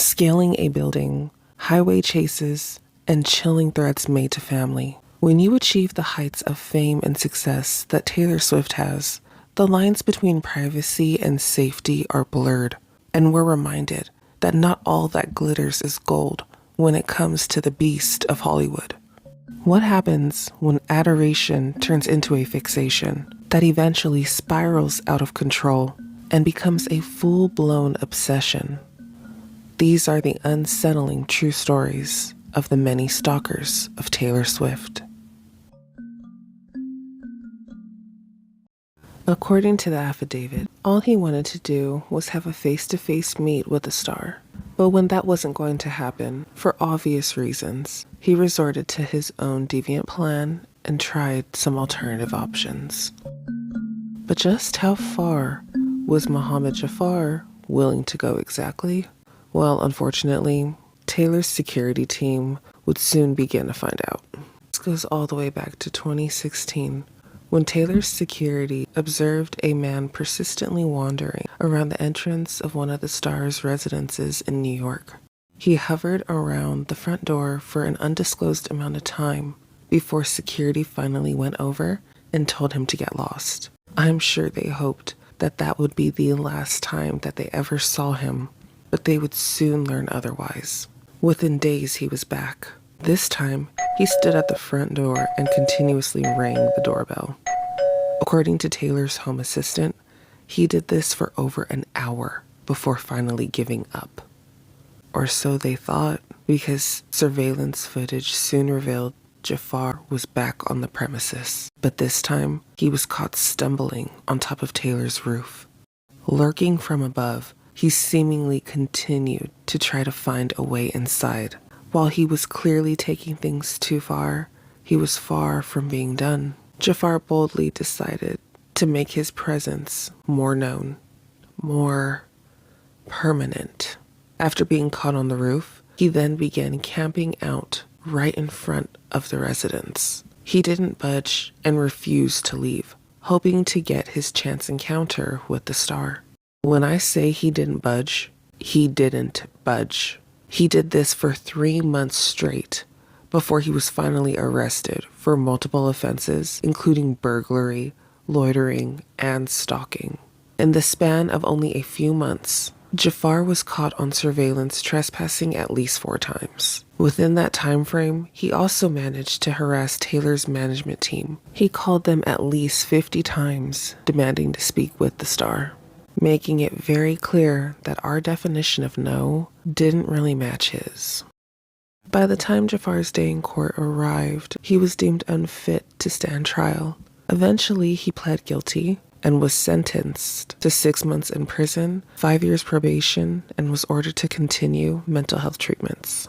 scaling a building, highway chases, and chilling threats made to family. When you achieve the heights of fame and success that Taylor Swift has, the lines between privacy and safety are blurred, and we're reminded that not all that glitters is gold when it comes to the beast of Hollywood. What happens when adoration turns into a fixation that eventually spirals out of control and becomes a full-blown obsession? These are the unsettling true stories of the many stalkers of Taylor Swift. According to the affidavit, all he wanted to do was have a face-to-face meet with the star. But when that wasn't going to happen, for obvious reasons, he resorted to his own deviant plan and tried some alternative options. But just how far was Mohammed Jaffar willing to go exactly? Well, unfortunately, Taylor's security team would soon begin to find out. This goes all the way back to 2016, when Taylor's security observed a man persistently wandering around the entrance of one of the star's residences in New York. He hovered around the front door for an undisclosed amount of time before security finally went over and told him to get lost. I'm sure they hoped that that would be the last time that they ever saw him, but they would soon learn otherwise. Within days, he was back. This time, he stood at the front door and continuously rang the doorbell. According to Taylor's home assistant, he did this for over an hour before finally giving up. Or so they thought, because surveillance footage soon revealed Jaffar was back on the premises. But this time, he was caught stumbling on top of Taylor's roof. Lurking from above, he seemingly continued to try to find a way inside. While he was clearly taking things too far, he was far from being done. Jaffar boldly decided to make his presence more known, more permanent. After being caught on the roof, he then began camping out right in front of the residence. He didn't budge and refused to leave, hoping to get his chance encounter with the star. When I say he didn't budge, he didn't budge. He did this for 3 months straight before he was finally arrested for multiple offenses, including burglary, loitering, and stalking. In the span of only a few months, Jaffar was caught on surveillance trespassing at least 4 times. Within that time frame, he also managed to harass Taylor's management team. He called them at least 50 times, demanding to speak with the star, making it very clear that our definition of no didn't really match his. By the time Jaffar's day in court arrived, he was deemed unfit to stand trial. Eventually, he pled guilty and was sentenced to 6 months in prison, 5 years probation, and was ordered to continue mental health treatments.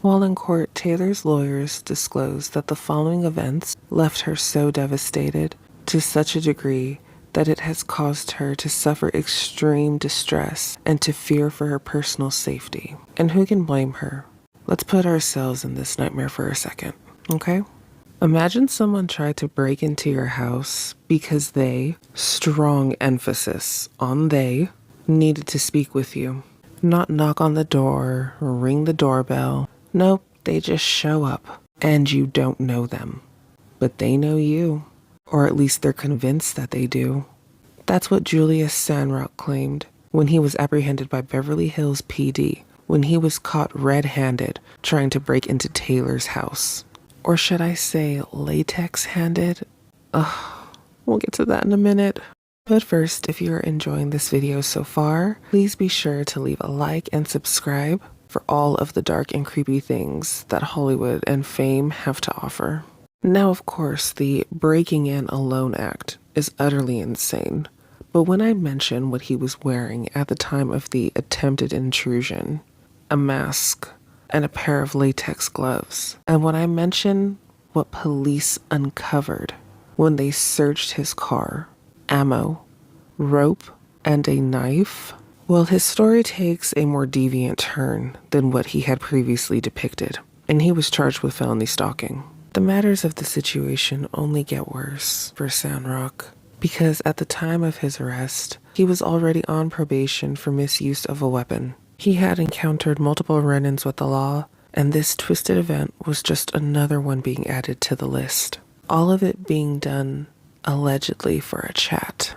While in court, Taylor's lawyers disclosed that the following events left her so devastated to such a degree that it has caused her to suffer extreme distress and to fear for her personal safety. And who can blame her? Let's put ourselves in this nightmare for a second, okay? Imagine someone tried to break into your house because they, strong emphasis on they, needed to speak with you. Not knock on the door or ring the doorbell. Nope, they just show up and you don't know them. But they know you. Or at least they're convinced that they do. That's what Julius Sandrock claimed when he was apprehended by Beverly Hills PD, when he was caught red-handed trying to break into Taylor's house. Or should I say latex-handed? We'll get to that in a minute. But first, if you're enjoying this video so far, please be sure to leave a like and subscribe for all of the dark and creepy things that Hollywood and fame have to offer. Now, of course, the breaking in alone act is utterly insane, but when I mention what he was wearing at the time of the attempted intrusion, a mask and a pair of latex gloves, and when I mention what police uncovered when they searched his car, ammo, rope, and a knife, well, his story takes a more deviant turn than what he had previously depicted, and he was charged with felony stalking. The matters of the situation only get worse for Sandrock, because at the time of his arrest, he was already on probation for misuse of a weapon. He had encountered multiple run-ins with the law, and this twisted event was just another one being added to the list. All of it being done allegedly for a chat.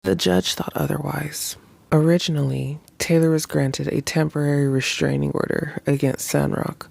The judge thought otherwise. Originally, Taylor was granted a temporary restraining order against Sandrock,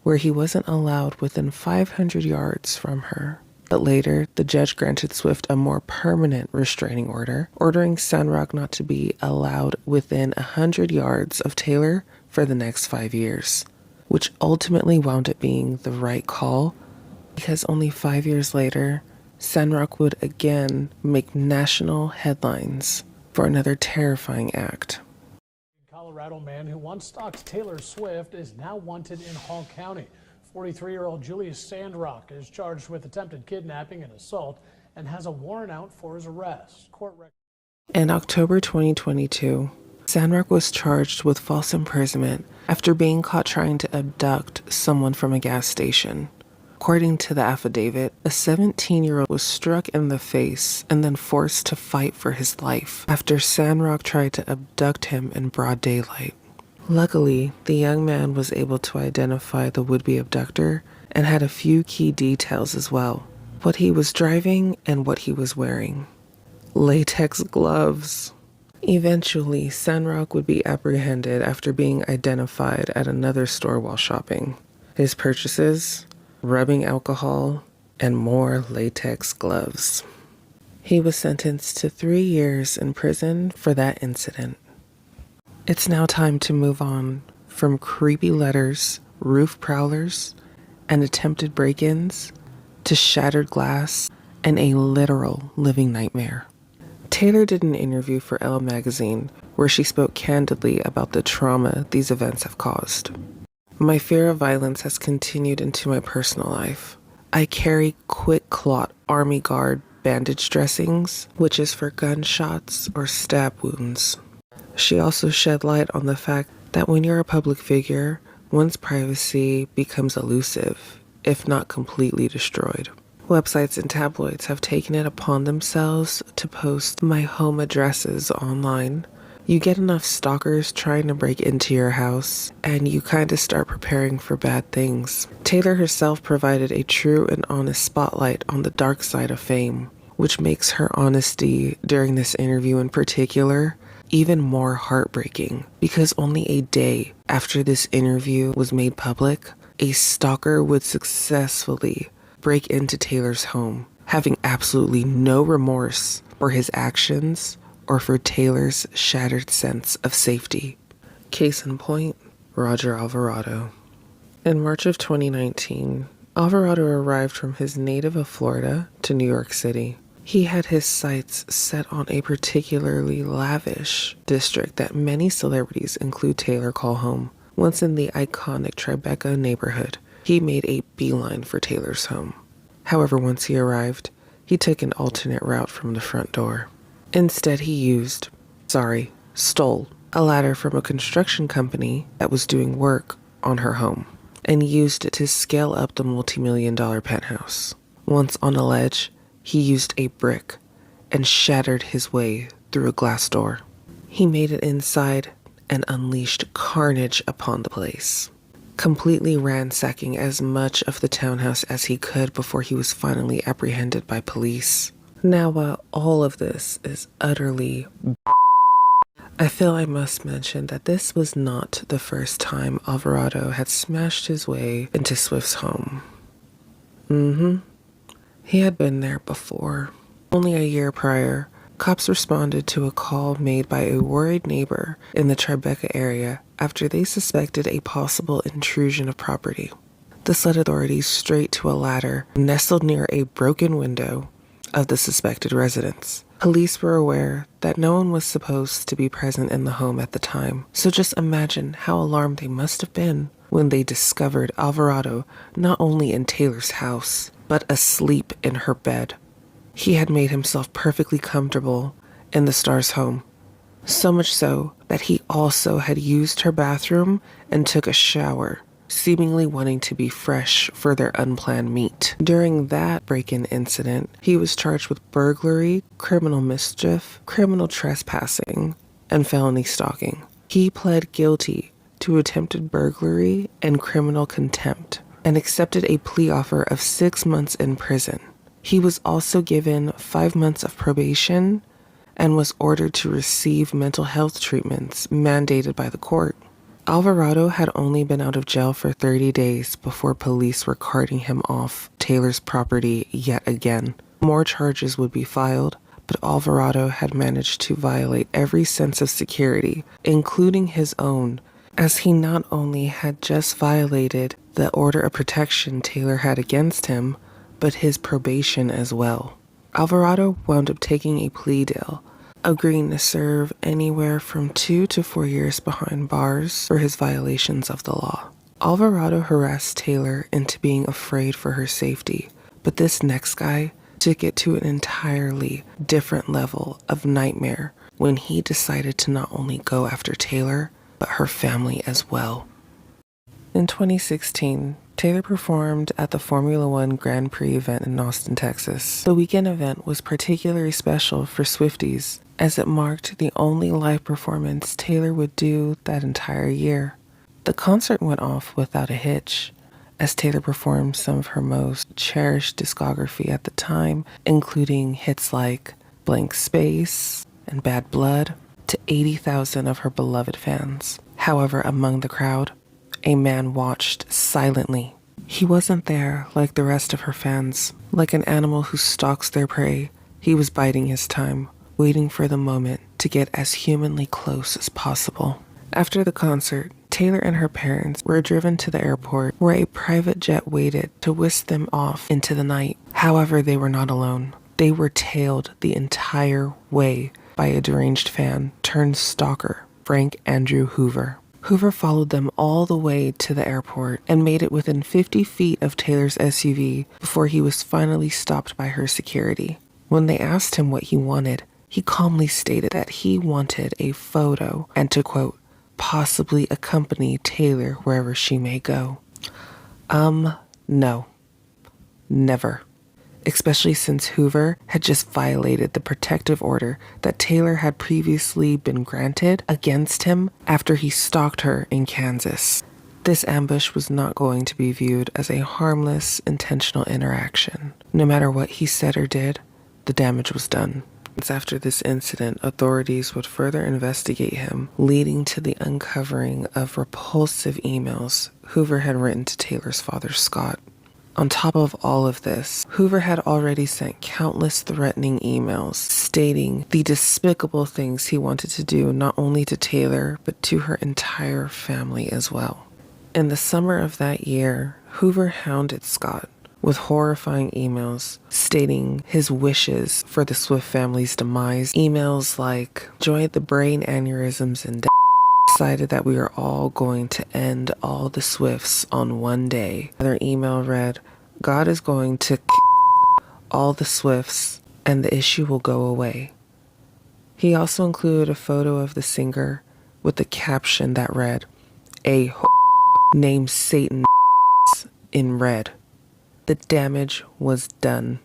where he wasn't allowed within 500 yards from her. But later, the judge granted Swift a more permanent restraining order, ordering Sandrock not to be allowed within 100 yards of Taylor for the next 5 years, which ultimately wound up being the right call, because only 5 years later, Sandrock would again make national headlines for another terrifying act. Colorado man who once stalked Taylor Swift is now wanted in Hall County. 43-year-old Julius Sandrock is charged with attempted kidnapping and assault and has a warrant out for his arrest. In October 2022, Sandrock was charged with false imprisonment after being caught trying to abduct someone from a gas station. According to the affidavit, a 17-year-old was struck in the face and then forced to fight for his life after Sandrock tried to abduct him in broad daylight. Luckily, the young man was able to identify the would-be abductor and had a few key details as well: what he was driving and what he was wearing. Latex gloves. Eventually, Sandrock would be apprehended after being identified at another store while shopping. His purchases: rubbing alcohol and more latex gloves. He was sentenced to 3 years in prison for that incident. It's now time to move on from creepy letters, roof prowlers, and attempted break-ins to shattered glass and a literal living nightmare. Taylor did an interview for Elle magazine where she spoke candidly about the trauma these events have caused. My fear of violence has continued into my personal life. I carry quick clot army guard bandage dressings, which is for gunshots or stab wounds. She also shed light on the fact that when you're a public figure, one's privacy becomes elusive, if not completely destroyed. Websites and tabloids have taken it upon themselves to post my home addresses online. You get enough stalkers trying to break into your house, and you kind of start preparing for bad things. Taylor herself provided a true and honest spotlight on the dark side of fame, which makes her honesty during this interview in particular even more heartbreaking, because only a day after this interview was made public, a stalker would successfully break into Taylor's home, having absolutely no remorse for his actions or for Taylor's shattered sense of safety. Case in point, Roger Alvarado. In March of 2019, Alvarado arrived from his native of Florida to New York City. He had his sights set on a particularly lavish district that many celebrities, include Taylor, call home. Once in the iconic Tribeca neighborhood, he made a beeline for Taylor's home. However, once he arrived, he took an alternate route from the front door. Instead, he stole a ladder from a construction company that was doing work on her home and used it to scale up the multi-million-dollar penthouse. Once on a ledge, he used a brick and shattered his way through a glass door. He made it inside and unleashed carnage upon the place, completely ransacking as much of the townhouse as he could before he was finally apprehended by police. Now, while all of this is utterly I feel I must mention that this was not the first time Alvarado had smashed his way into Swift's home. He had been there before. Only a year prior, cops responded to a call made by a worried neighbor in the Tribeca area after they suspected a possible intrusion of property. This led authorities straight to a ladder nestled near a broken window of the suspected residence. Police were aware that no one was supposed to be present in the home at the time, so just imagine how alarmed they must have been when they discovered Alvarado not only in Taylor's house, but asleep in her bed. He had made himself perfectly comfortable in the star's home, so much so that he also had used her bathroom and took a shower, seemingly wanting to be fresh for their unplanned meet. During that break-in incident, he was charged with burglary, criminal mischief, criminal trespassing, and felony stalking. He pled guilty to attempted burglary and criminal contempt and accepted a plea offer of 6 months in prison. He was also given 5 months of probation and was ordered to receive mental health treatments mandated by the court. Alvarado had only been out of jail for 30 days before police were carting him off Taylor's property yet again. More charges would be filed, but Alvarado had managed to violate every sense of security, including his own, as he not only had just violated the order of protection Taylor had against him, but his probation as well. Alvarado wound up taking a plea deal, agreeing to serve anywhere from 2 to 4 years behind bars for his violations of the law. Alvarado harassed Taylor into being afraid for her safety, but this next guy took it to an entirely different level of nightmare when he decided to not only go after Taylor, but her family as well. In 2016, Taylor performed at the Formula One Grand Prix event in Austin, Texas. The weekend event was particularly special for Swifties, as it marked the only live performance Taylor would do that entire year. The concert went off without a hitch, as Taylor performed some of her most cherished discography at the time, including hits like Blank Space and Bad Blood, to 80,000 of her beloved fans. However, among the crowd, a man watched silently. He wasn't there like the rest of her fans. Like an animal who stalks their prey, he was biding his time, waiting for the moment to get as humanly close as possible. After the concert, Taylor and her parents were driven to the airport where a private jet waited to whisk them off into the night. However, they were not alone. They were tailed the entire way by a deranged fan turned stalker, Frank Andrew Hoover. Hoover followed them all the way to the airport and made it within 50 feet of Taylor's SUV before he was finally stopped by her security. When they asked him what he wanted, he calmly stated that he wanted a photo and to, quote, possibly accompany Taylor wherever she may go. No. Never. Especially since Hoover had just violated the protective order that Taylor had previously been granted against him after he stalked her in Kansas. This ambush was not going to be viewed as a harmless, intentional interaction. No matter what he said or did, the damage was done. After this incident, authorities would further investigate him, leading to the uncovering of repulsive emails Hoover had written to Taylor's father, Scott. On top of all of this, Hoover had already sent countless threatening emails stating the despicable things he wanted to do not only to Taylor, but to her entire family as well. In the summer of that year, Hoover hounded Scott with horrifying emails stating his wishes for the Swift family's demise. Emails like, joined the brain aneurysms and decided that we are all going to end all the Swifts on one day. Another email read, God is going to all the Swifts and the issue will go away. He also included a photo of the singer with the caption that read, a named Satan in red. The damage was done.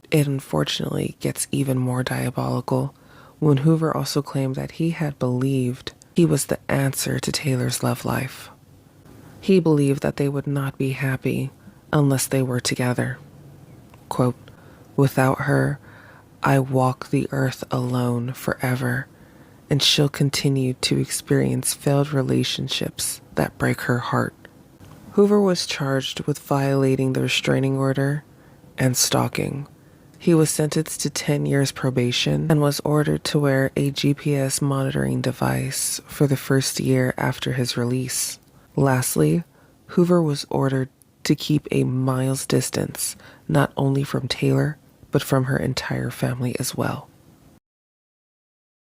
It unfortunately gets even more diabolical when Hoover also claimed that he had believed he was the answer to Taylor's love life. He believed that they would not be happy unless they were together. Quote, without her, I walk the earth alone forever, and she'll continue to experience failed relationships that break her heart. Hoover was charged with violating the restraining order and stalking. He was sentenced to 10 years probation and was ordered to wear a GPS monitoring device for the first year after his release. Lastly, Hoover was ordered to keep a mile's distance, not only from Taylor, but from her entire family as well.